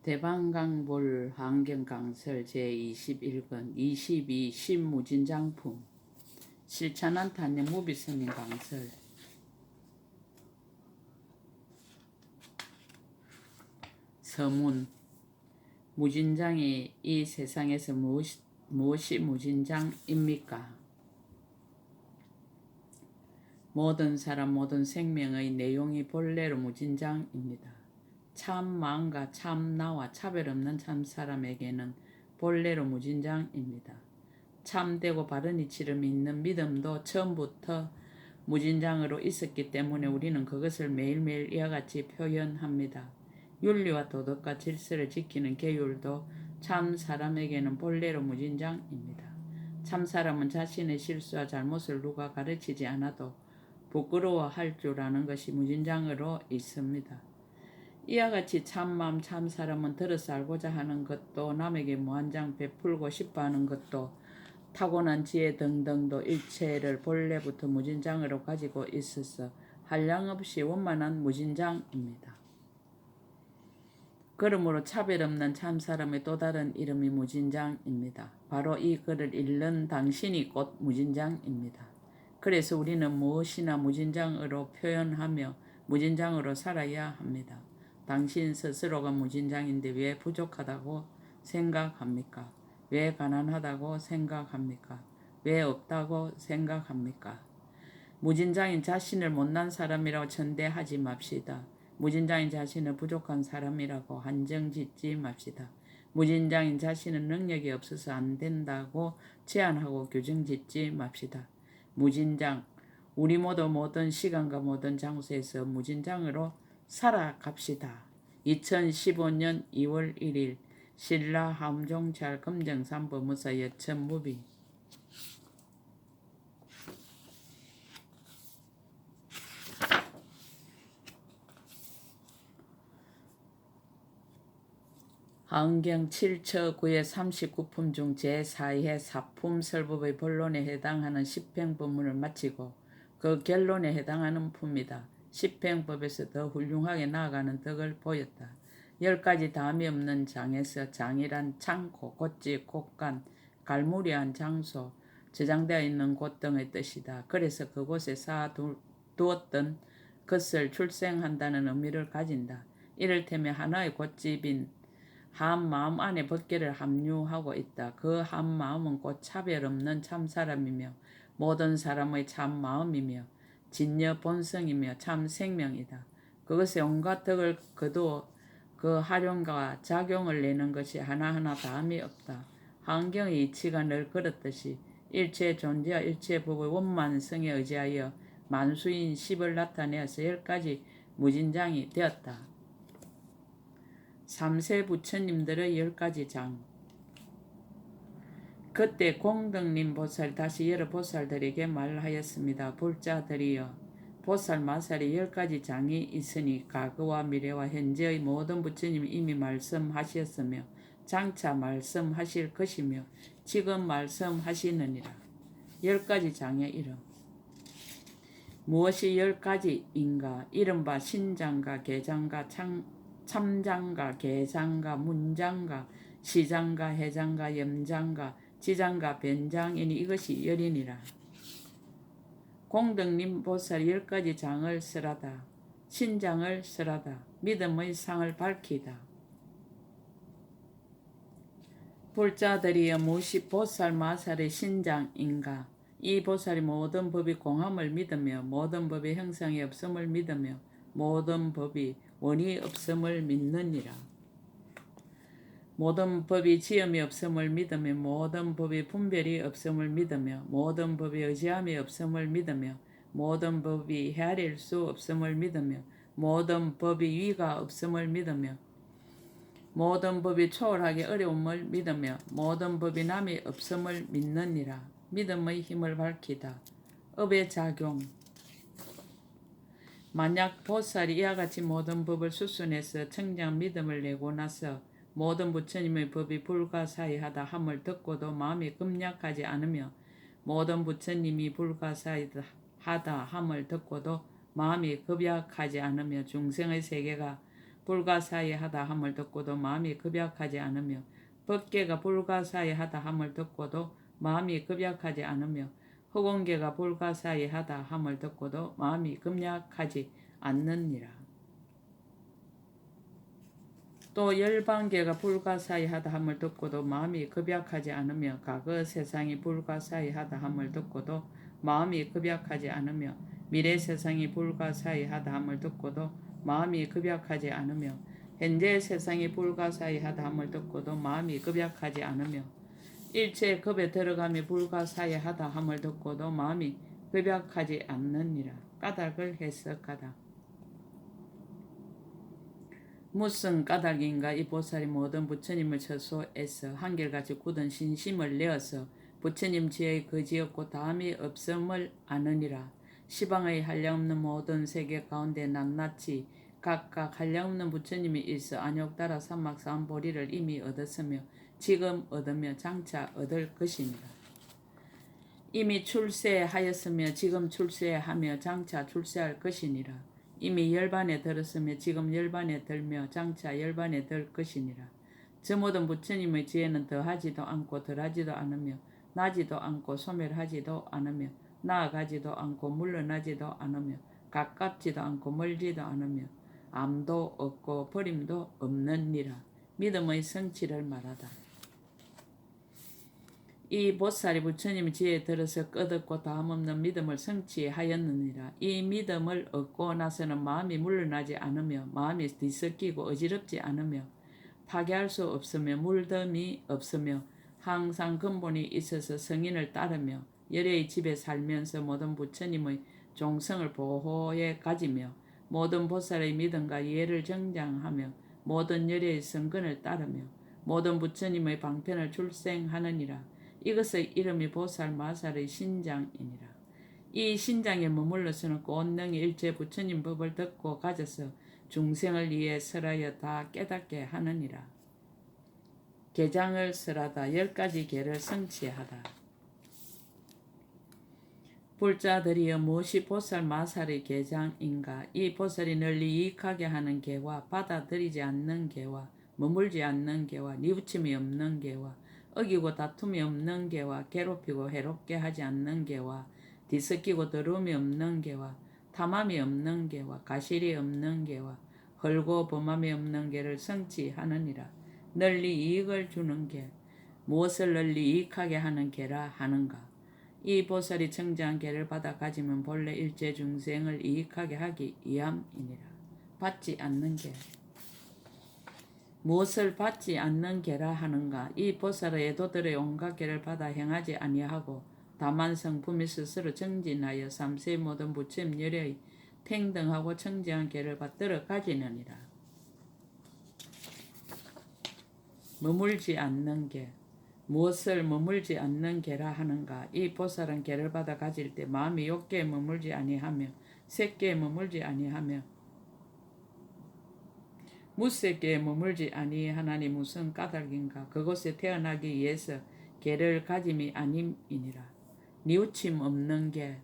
대방강볼 환경강설 제21권 22 신무진장품 실천한 탄핵 무비스님 강설. 서문. 무진장이 이 세상에서 무엇이 무진장입니까? 모든 사람 모든 생명의 내용이 본래로 무진장입니다. 참 마음과 참 나와 차별 없는 참 사람에게는 본래로 무진장입니다. 참되고 바른 이치를 믿는 믿음도 처음부터 무진장으로 있었기 때문에 우리는 그것을 매일매일 이와 같이 표현합니다. 윤리와 도덕과 질서를 지키는 계율도 참 사람에게는 본래로 무진장입니다. 참 사람은 자신의 실수와 잘못을 누가 가르치지 않아도 부끄러워할 줄 아는 것이 무진장으로 있습니다. 이와 같이 참마음 참사람은 들어서 알고자 하는 것도 남에게 무한장 베풀고 싶어하는 것도 타고난 지혜 등등도 일체를 본래부터 무진장으로 가지고 있어서 한량없이 원만한 무진장입니다. 그러므로 차별 없는 참사람의 또 다른 이름이 무진장입니다. 바로 이 글을 읽는 당신이 곧 무진장입니다. 그래서 우리는 무엇이나 무진장으로 표현하며 무진장으로 살아야 합니다. 당신 스스로가 무진장인데 왜 부족하다고 생각합니까? 왜 가난하다고 생각합니까? 왜 없다고 생각합니까? 무진장인 자신을 못난 사람이라고 천대하지 맙시다. 무진장인 자신을 부족한 사람이라고 한정짓지 맙시다. 무진장인 자신은 능력이 없어서 안 된다고 제한하고 규정짓지 맙시다. 무진장, 우리 모두 모든 시간과 모든 장소에서 무진장으로 살아갑시다. 2015년 2월 1일 신라 함종찰 금정산 법무사 여천무비. 하은경 7처 9의 39품 중 제4회 사품 설법의 본론에 해당하는 십행법문을 마치고 그 결론에 해당하는 품이다. 십행법에서 더 훌륭하게 나아가는 덕을 보였다. 10가지 담이 없는 장에서 장이란 창고, 곳지, 곳간, 갈무리한 장소, 저장되어 있는 곳 등의 뜻이다. 그래서 그곳에 쌓아두었던 것을 출생한다는 의미를 가진다. 이를테면 하나의 곳집인 한 마음 안에 법계를 함유하고 있다. 그 한 마음은 곧 차별 없는 참 사람이며 모든 사람의 참 마음이며 진여 본성이며 참 생명이다. 그것에 온갖 덕을 거두어 그 활용과 작용을 내는 것이 하나하나 다함이 없다. 환경의 이치가 늘 그렇듯이 일체 존재와 일체 법의 원만성에 의지하여 만수인 십을 나타내어서 10가지 무진장이 되었다. 3세 부처님들의 10가지 장. 그때 공덕님 보살 다시 여러 보살들에게 말하였습니다. 불자들이여, 보살 마살이 10가지 장이 있으니 과거와 미래와 현재의 모든 부처님이 이미 말씀하셨으며 장차 말씀하실 것이며 지금 말씀하시느니라. 10가지 장의 이름. 무엇이 10가지인가? 이른바 신장가, 계장가, 참장가, 계장가, 문장가, 시장가, 해장가, 염장가, 지장가, 변장이니 이것이 10이니라. 공덕님 보살 10가지 장을 쓰라다. 신장을 쓰라다. 믿음의 상을 밝히다. 불자들이여, 무엇이 보살 마살의 신장인가? 이 보살이 모든 법이 공함을 믿으며 모든 법의 형상이 없음을 믿으며 모든 법이 원이 없음을 믿느니라. 모든 법이 지음이 없음을 믿으며 모든 법이 분별이 없음을 믿으며 모든 법이 의지함이 없음을 믿으며 모든 법이 헤아릴 수 없음을 믿으며 모든 법이 위가 없음을 믿으며 모든 법이 초월하기 어려움을 믿으며 모든 법이 남이 없음을 믿느니라. 믿음의 힘을 밝히다. 업의 작용. 만약 보살이 이와 같이 모든 법을 수순해서 청정 믿음을 내고 나서 모든 부처님의 법이 불가사의하다 함을 듣고도 마음이 급약하지 않으며 모든 부처님이 불가사의하다 함을 듣고도 마음이 급약하지 않으며 중생의 세계가 불가사의하다 함을 듣고도 마음이 급약하지 않으며 법계가 불가사의하다 함을 듣고도 마음이 급약하지 않으며 허공계가 불가사의하다 함을 듣고도 마음이 급약하지 않느니라. 또 열반계가 불가사의하다 함을 듣고도 마음이 급약하지 않으며 과거 세상이 불가사의하다 함을 듣고도 마음이 급약하지 않으며 미래 세상이 불가사의하다 함을 듣고도 마음이 급약하지 않으며 현재 세상이 불가사의하다 함을 듣고도 마음이 급약하지 않으며 일체 급에 들어감이 불가사의하다 함을 듣고도 마음이 급약하지 않느니라. 까닭을 해석하다. 무슨 까닭인가. 이 보살이 모든 부처님을 처소해서 한결같이 굳은 신심을 내어서 부처님 지혜의 거지없고 다함이 없음을 아느니라. 시방의 한량없는 모든 세계 가운데 낱낱이 각각 한량없는 부처님이 있어 안욕따라 삼막사한보리를 이미 얻었으며 지금 얻으며 장차 얻을 것이니라. 이미 출세하였으며 지금 출세하며 장차 출세할 것이니라. 이미 열반에 들었으며 지금 열반에 들며 장차 열반에 들 것이니라. 저 모든 부처님의 지혜는 더하지도 않고 덜하지도 않으며 나지도 않고 소멸하지도 않으며 나아가지도 않고 물러나지도 않으며 가깝지도 않고 멀지도 않으며 암도 없고 버림도 없느니라. 믿음의 성취를 말하다. 이 보살이 부처님의 지혜에 들어서 끝없고 다함없는 믿음을 성취하였느니라. 이 믿음을 얻고 나서는 마음이 물러나지 않으며 마음이 뒤섞이고 어지럽지 않으며 파괴할 수 없으며 물덤이 없으며 항상 근본이 있어서 성인을 따르며 열애의 집에 살면서 모든 부처님의 종성을 보호해 가지며 모든 보살의 믿음과 이해를 정장하며 모든 열애의 성근을 따르며 모든 부처님의 방편을 출생하느니라. 이것의 이름이 보살 마살의 신장이니라. 이 신장에 머물러서는 꽃능히 일체 부처님 법을 듣고 가져서 중생을 위해 설하여 다 깨닫게 하느니라. 계장을 설하다. 10가지 계를 성취하다. 불자들이여 무엇이 보살 마살의 계장인가. 이 보살이 널리 이익하게 하는 계와 받아들이지 않는 계와 머물지 않는 계와 뉘우침이 없는 계와 어기고 다툼이 없는 계와 괴롭히고 해롭게 하지 않는 계와 뒤섞이고 더러움이 없는 계와 탐함이 없는 계와 가실이 없는 계와 헐고 범함이 없는 계를 성취하느니라. 널리 이익을 주는 계. 무엇을 널리 이익하게 하는 계라 하는가. 이 보살이 청정한 계를 받아 가지면 본래 일체 중생을 이익하게 하기 위함이니라. 받지 않는 계. 무엇을 받지 않는 계라 하는가. 이 보살의 애도들의 온갖 계를 받아 행하지 아니하고 다만 성품이 스스로 정진하여 삼세의 모든 부처님 열애의 평등하고 청정한 계를 받들어 가지느니라. 머물지 않는 계. 무엇을 머물지 않는 계라 하는가. 이 보살은 계를 받아 가질 때 마음이 욕계에 머물지 아니하며 색계에 머물지 아니하며 무색계에 머물지 아니하나니 무슨 까닭인가. 그곳에 태어나기 위해서 계를 가짐이 아님이니라. 뉘우침 없는 계.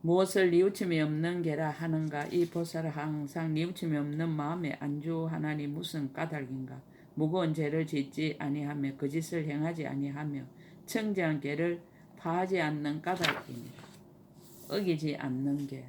무엇을 뉘우침이 없는 계라 하는가. 이 보살은 항상 뉘우침이 없는 마음에 안주하나니 무슨 까닭인가. 무거운 죄를 짓지 아니하며 거짓을 행하지 아니하며 청정한 계를 파하지 않는 까닭이니라. 어기지 않는 계.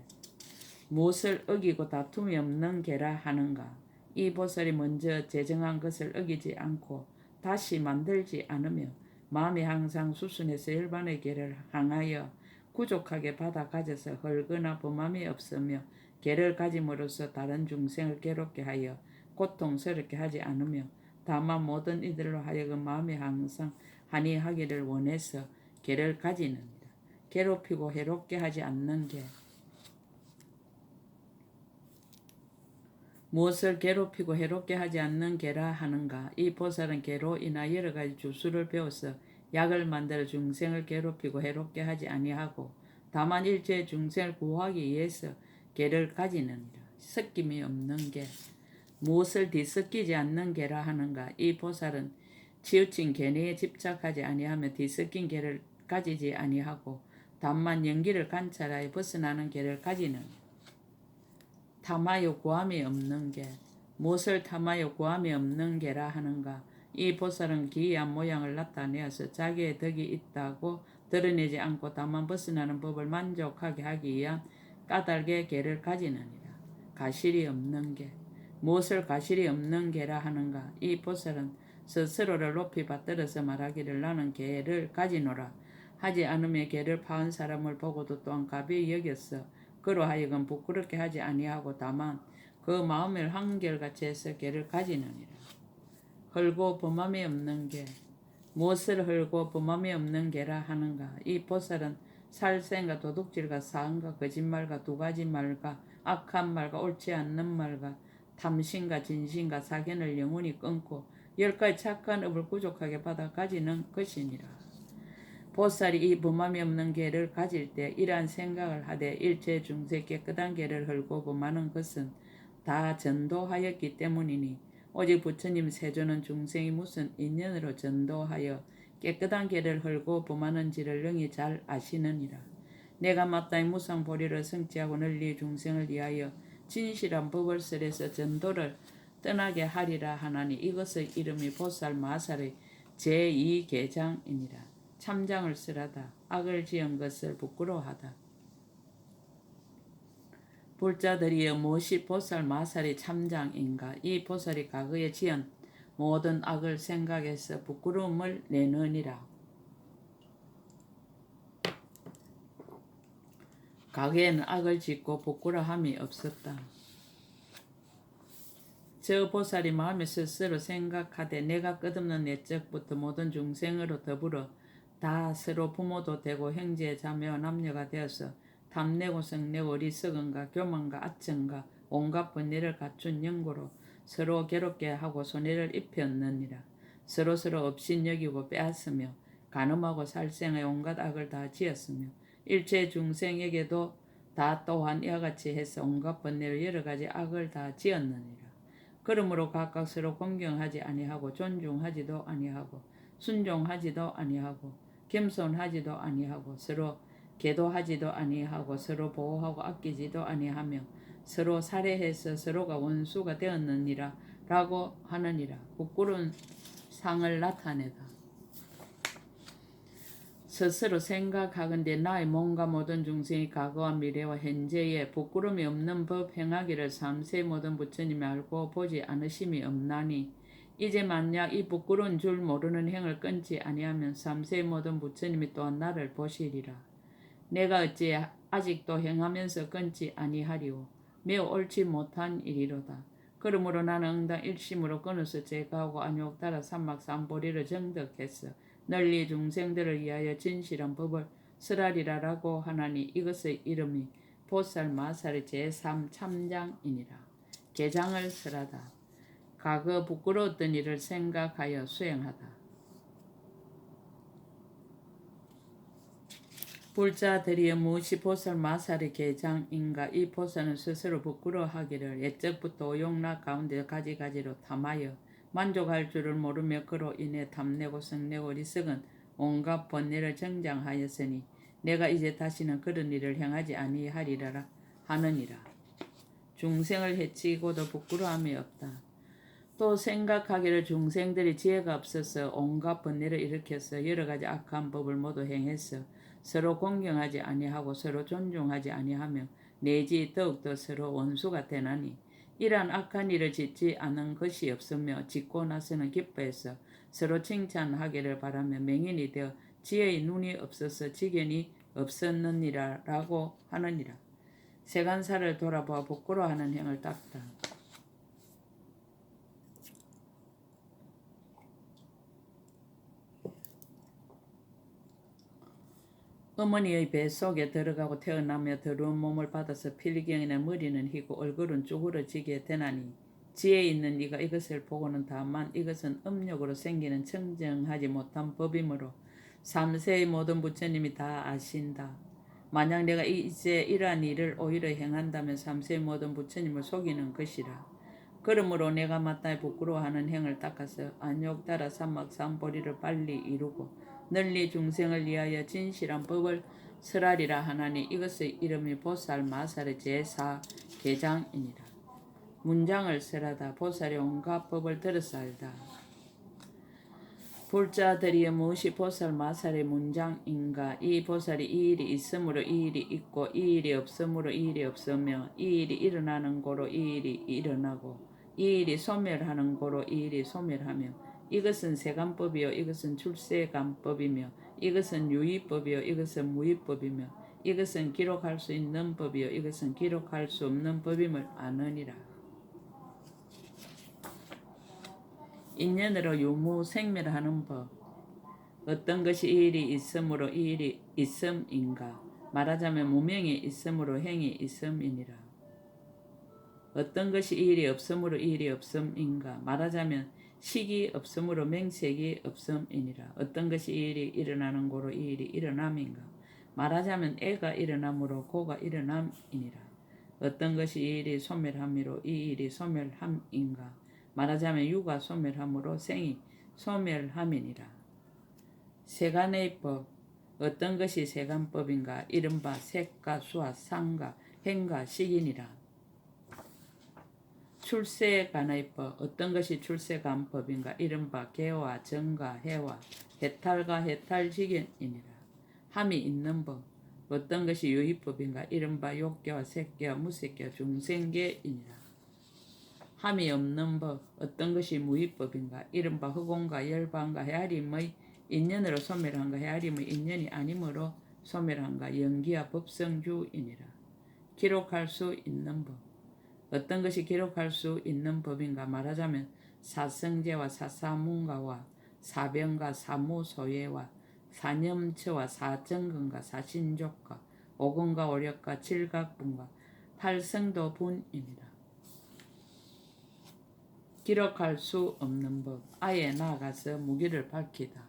무엇을 어기고 다툼이 없는 계라 하는가. 이 보살이 먼저 제정한 것을 어기지 않고 다시 만들지 않으며 마음이 항상 수순해서 일반의 계를 향하여 구족하게 받아 가져서 헐거나 범함이 없으며 계를 가짐으로써 다른 중생을 괴롭게 하여 고통스럽게 하지 않으며 다만 모든 이들로 하여금 마음이 항상 한이하기를 원해서 계를 가지느니라. 괴롭히고 해롭게 하지 않는 계. 무엇을 괴롭히고 해롭게 하지 않는 계라 하는가. 이 보살은 계로 인하 여러 가지 주술을 배워서 약을 만들어 중생을 괴롭히고 해롭게 하지 아니하고 다만 일체 중생을 구하기 위해서 계를 가지느니라. 섞임이 없는 계. 무엇을 뒤섞이지 않는 계라 하는가. 이 보살은 치우친 계내에 집착하지 아니하며 뒤섞인 계를 가지지 아니하고 다만 연기를 관찰하여 벗어나는 계를 가지느니라. 탐하여 구함이 없는 게, 무엇을 탐하여 구함이 없는 게라 하는가. 이 보살은 기이한 모양을 나타내어서 자기의 덕이 있다고 드러내지 않고 다만 벗어나는 법을 만족하게 하기 위한 까닭의 개를 가지느니라. 가실이 없는 게, 무엇을 가실이 없는 게라 하는가. 이 보살은 스스로를 높이 받들어서 말하기를 나는 개를 가지노라 하지 않으며 개를 파은 사람을 보고도 또한 가벼이 여겼어 그로 하여금 부끄럽게 하지 아니하고 다만 그 마음을 한결같이 해서 개를 가지느니라. 헐고 범함이 없는 게, 무엇을 헐고 범함이 없는 게라 하는가. 이 보살은 살생과 도둑질과 사음과 거짓말과 두 가지 말과 악한 말과 옳지 않는 말과 탐심과 진심과 사견을 영원히 끊고 10가지 착한 업을 구족하게 받아 가지는 것이니라. 보살이 이 범함이 없는 개를 가질 때 이러한 생각을 하되 일체 중세 깨끗한 개를 헐고 범하는 것은 다 전도하였기 때문이니 오직 부처님 세존은 중생이 무슨 인연으로 전도하여 깨끗한 개를 헐고 범하는지를 능히 잘 아시느니라. 내가 마땅히 무상보리를 성취하고 널리 중생을 위하여 진실한 법을 설해서 전도를 떠나게 하리라 하나니 이것의 이름이 보살 마살의 제2계장이니라. 참장을 쓰라다. 악을 지은 것을 부끄러워하다. 불자들이여 무엇이 보살 마살의 참장인가. 이 보살이 과거에 지은 모든 악을 생각해서 부끄러움을 내느니라. 과거에는 악을 짓고 부끄러움이 없었다. 저 보살이 마음에 스스로 생각하되 내가 끝없는 옛적부터 모든 중생으로 더불어 다 서로 부모도 되고 형제 자매와 남녀가 되어서 탐내고 성내고 어리석음과 교만과 아첨과 온갖 번뇌를 갖춘 영고로 서로 괴롭게 하고 손해를 입혔느니라. 서로 업신여기고 빼앗으며 간음하고 살생의 온갖 악을 다 지었으며 일체 중생에게도 다 또한 이와 같이 해서 온갖 번뇌를 여러 가지 악을 다 지었느니라. 그러므로 각각 서로 공경하지 아니하고 존중하지도 아니하고 순종하지도 아니하고 겸손하지도 아니하고 서로 계도하지도 아니하고 서로 보호하고 아끼지도 아니하며 서로 살해해서 서로가 원수가 되었느니라 라고 하느니라. 부끄러운 상을 나타내다. 스스로 생각하건대 나의 몸과 모든 중생이 과거와 미래와 현재에 부끄러움이 없는 법 행하기를 삼세 모든 부처님이 알고 보지 않으심이 없나니 이제 만약 이 부끄러운 줄 모르는 행을 끊지 아니하면 삼세 모든 부처님이 또한 나를 보시리라. 내가 어찌 아직도 행하면서 끊지 아니하리오. 매우 옳지 못한 일이로다. 그러므로 나는 응당 일심으로 끊어서 제거하고 안욕 따라 삼막삼보리를 정득했어. 널리 중생들을 위하여 진실한 법을 설하리라라고 하나니 이것의 이름이 보살 마살의 제3참장이니라. 계장을 설하다. 과거 부끄러웠던 일을 생각하여 수행하다. 불자들이여 무엇이 보살 마살의 계장인가. 이 보살은 스스로 부끄러워하기를 옛적부터 오용락 가운데 가지가지로 탐하여 만족할 줄을 모르며 그로 인해 탐내고 성내고 어리석은 온갖 번뇌를 정장하였으니 내가 이제 다시는 그런 일을 행하지 아니하리라 하느니라. 중생을 해치고도 부끄러움이 없다. 또 생각하기를 중생들이 지혜가 없어서 온갖 번뇌를 일으켜서 여러 가지 악한 법을 모두 행해서 서로 공경하지 아니하고 서로 존중하지 아니하며 내지 더욱더 서로 원수가 되나니 이러한 악한 일을 짓지 않은 것이 없으며 짓고 나서는 기뻐해서 서로 칭찬하기를 바라며 맹인이 되어 지혜의 눈이 없어서 지견이 없었느니라 라고 하느니라. 세간사를 돌아보아 부끄러워하는 행을 닦다. 어머니의 뱃속에 들어가고 태어나며 더러운 몸을 받아서 필경이나 머리는 희고 얼굴은 쭈그러지게 되나니 지혜 있는 이가 이것을 보고는 다만 이것은 음욕으로 생기는 청정하지 못한 법이므로 삼세의 모든 부처님이 다 아신다. 만약 내가 이제 이러한 일을 오히려 행한다면 삼세의 모든 부처님을 속이는 것이라. 그러므로 내가 마땅히 부끄러워하는 행을 닦아서 안욕 따라 삼막삼보리를 빨리 이루고 널리 중생을 위하여 진실한 법을 설알이라 하나니 이것의 이름이 보살 마살의 제4 계장이니라. 문장을 설하다 보살이 온갖 법을 들어서 알다. 불자들이여 무엇이 보살 마살의 문장인가? 이 보살이 이 일이 있으므로 이 일이 있고 이 일이 없으므로 이 일이 없으며 이 일이 일어나는 고로 이 일이 일어나고 이 일이 소멸하는 고로 이 일이 소멸하며 이것은 세간법이요 이것은 출세간법이며 이것은 유의법이요 이것은 무의법이며 이것은 기록할 수 있는 법이요 이것은 기록할 수 없는 법임을 아느니라. 인연으로 유무생멸하는 법. 어떤 것이 이 일이 있으므로 이 일이 있음인가? 말하자면 무명이 있으므로 행이 있음이니라. 어떤 것이 이 일이 없으므로 이 일이 없음인가? 말하자면 식이 없으므로 맹색이 없음이니라. 어떤 것이 이 일이 일어나는 고로 이 일이 일어남인가? 말하자면 애가 일어남으로 고가 일어남이니라. 어떤 것이 이 일이 소멸함이로 이 일이 소멸함인가? 말하자면 유가 소멸함으로 생이 소멸함이니라. 세간의 법. 어떤 것이 세간법인가? 이른바 색과 수와 상과 행과 식이니라. 출세간의 법. 어떤 것이 출세간법인가? 이른바 개와 정과 해와 해탈과 해탈직이니라. 함이 있는 법. 어떤 것이 유의법인가? 이른바 욕계와 색계와 무색계와 중생계이니라. 함이 없는 법. 어떤 것이 무의법인가? 이른바 허공과 열반과 헤아림의 인연으로 소멸한가? 헤아림의 인연이 아니므로 소멸한가? 연기와 법성주이니라. 기록할 수 있는 법. 어떤 것이 기록할 수 있는 법인가? 말하자면 사성제와 사사문가와 사병과 사무소예와 사념처와 사정근과 사신족과 오근과 오력과 칠각분과 팔성도분이니라. 기록할 수 없는 법. 아예 나아가서 무기를 밝히다.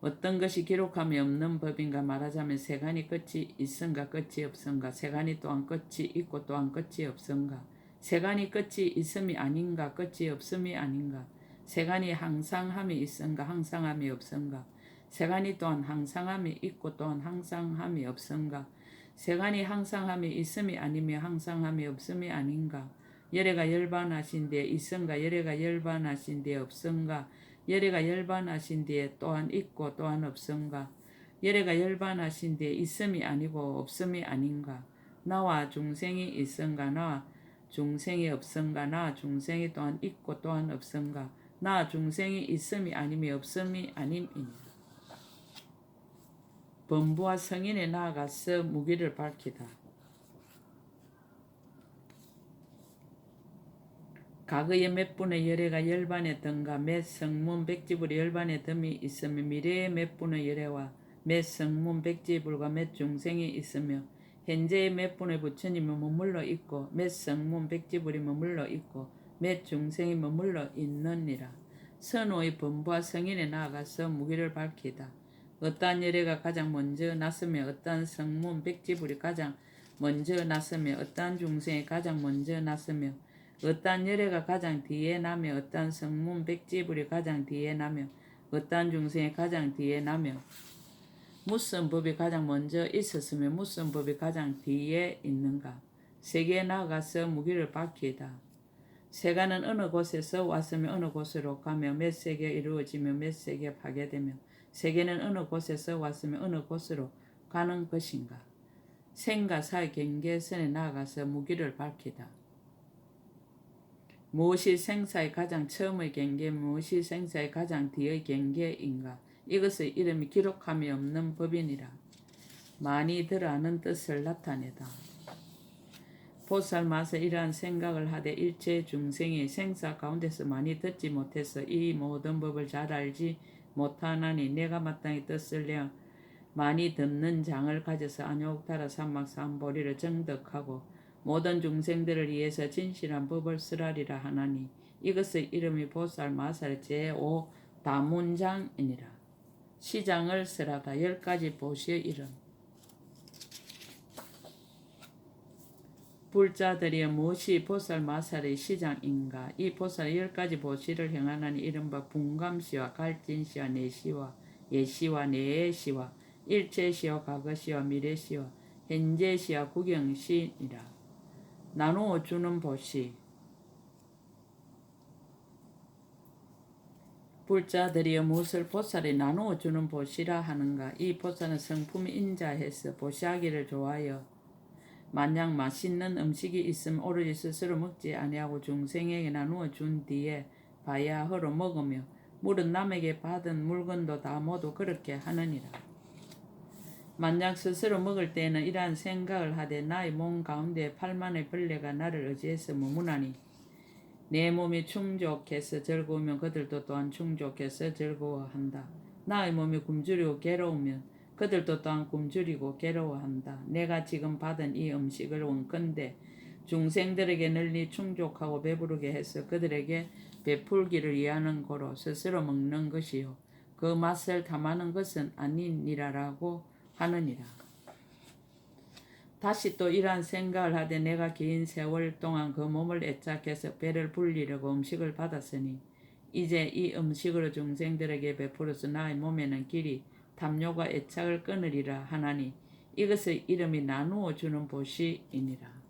어떤 것이 기록함이 없는 법인가? 말하자면 세간이 끝이 있은가 끝이 없은가? 세간이 또한 끝이 있고 또한 끝이 없은가? 세간이 끝이 있음이 아닌가 끝이 없음이 아닌가? 세간이 항상함이 있은가 항상함이 없은가? 세간이 또한 항상함이 있고 또한 항상함이 없은가? 세간이 항상함이 있음이 아니며 항상함이 없음이 아닌가? 열애가 열반하신 뒤에 있은가? 열애가 열반하신 뒤에 없은가? 열애가 열반하신 뒤에 또한 있고 또한 없은가? 열애가 열반하신 뒤에 있음이 아니고 없음이 아닌가? 나와 중생이 있은가? 나와 중생이 없은가? 나와 중생이 또한 있고 또한 없은가? 나와 중생이 있음이 아니며 없음이 아님이니라. 범부와 성인에 나아가서 무기를 밝히다. 과거의 몇 분의 열애가 열반에 든가 몇 성문 백지불의 열반에 듬이 있으며 미래의 몇 분의 열애와 몇 성문 백지불과 몇 중생이 있으며 현재의 몇 분의 부처님이 머물러 있고 몇 성문 백지불이 머물러 있고 몇 중생이 머물러 있느니라. 선호의 범부와 성인에 나아가서 무기를 밝히다. 어떠한 열애가 가장 먼저 났으며 어떠한 성문 백지불이 가장 먼저 났으며 어떠한 중생이 가장 먼저 났으며 어떠한 열애가 가장 뒤에 나며 어떠한 성문 백지불이 가장 뒤에 나며 어떠한 중생이 가장 뒤에 나며 무슨 법이 가장 먼저 있었으며 무슨 법이 가장 뒤에 있는가? 세계에 나아가서 무기를 밝히다. 세간은 어느 곳에서 왔으며 어느 곳으로 가며 몇 세계가 이루어지며 몇 세계가 파괴되며 세계는 어느 곳에서 왔으며 어느 곳으로 가는 것인가? 생과 사의 경계선에 나아가서 무기를 밝히다. 무엇이 생사의 가장 처음의 경계, 무엇이 생사의 가장 뒤의 경계인가? 이것의 이름이 기록함이 없는 법이니라. 많이 들어하는 뜻을 나타내다. 보살마서 이러한 생각을 하되 일체 중생이 생사 가운데서 많이 듣지 못해서 이 모든 법을 잘 알지 못하나니 내가 마땅히 뜻을 내어 많이 듣는 장을 가져서 안욕타라 삼막삼보리를 정덕하고 모든 중생들을 위해서 진실한 법을 쓰라리라 하나니 이것의 이름이 보살마살 제5 다문장이니라. 시장을 쓰라다. 10가지 보시의 이름. 불자들이 무엇이 보살마살의 시장인가? 이 보살의 10가지 보시를 행하나니 이른바 분감시와 갈진시와 내시와 예시와 내시와 일체시와 과거시와 미래시와 현재시와 구경시니라. 나누어 주는 보시. 불자들이여 무엇을 보살이 나누어 주는 보시라 하는가. 이 보살은 성품 인자해서 보시하기를 좋아하여 만약 맛있는 음식이 있으면 오로지 스스로 먹지 아니하고 중생에게 나누어 준 뒤에 봐야 허로 먹으며 물은 남에게 받은 물건도 다 모두 그렇게 하느니라. 만약 스스로 먹을 때에는 이러한 생각을 하되 나의 몸 가운데 8만의 벌레가 나를 의지해서 머무나니 내 몸이 충족해서 즐거우면 그들도 또한 충족해서 즐거워한다. 나의 몸이 굶주리고 괴로우면 그들도 또한 굶주리고 괴로워한다. 내가 지금 받은 이 음식을 원컨대 중생들에게 널리 충족하고 배부르게 해서 그들에게 베풀기를 위하는 거로 스스로 먹는 것이요 그 맛을 탐하는 것은 아니니라라고 하느니라. 다시 또 이러한 생각을 하되 내가 긴 세월 동안 그 몸을 애착해서 배를 불리려고 음식을 받았으니 이제 이 음식으로 중생들에게 베풀어서 나의 몸에는 길이 담요가 애착을 끊으리라 하나니 이것의 이름이 나누어 주는 보시이니라.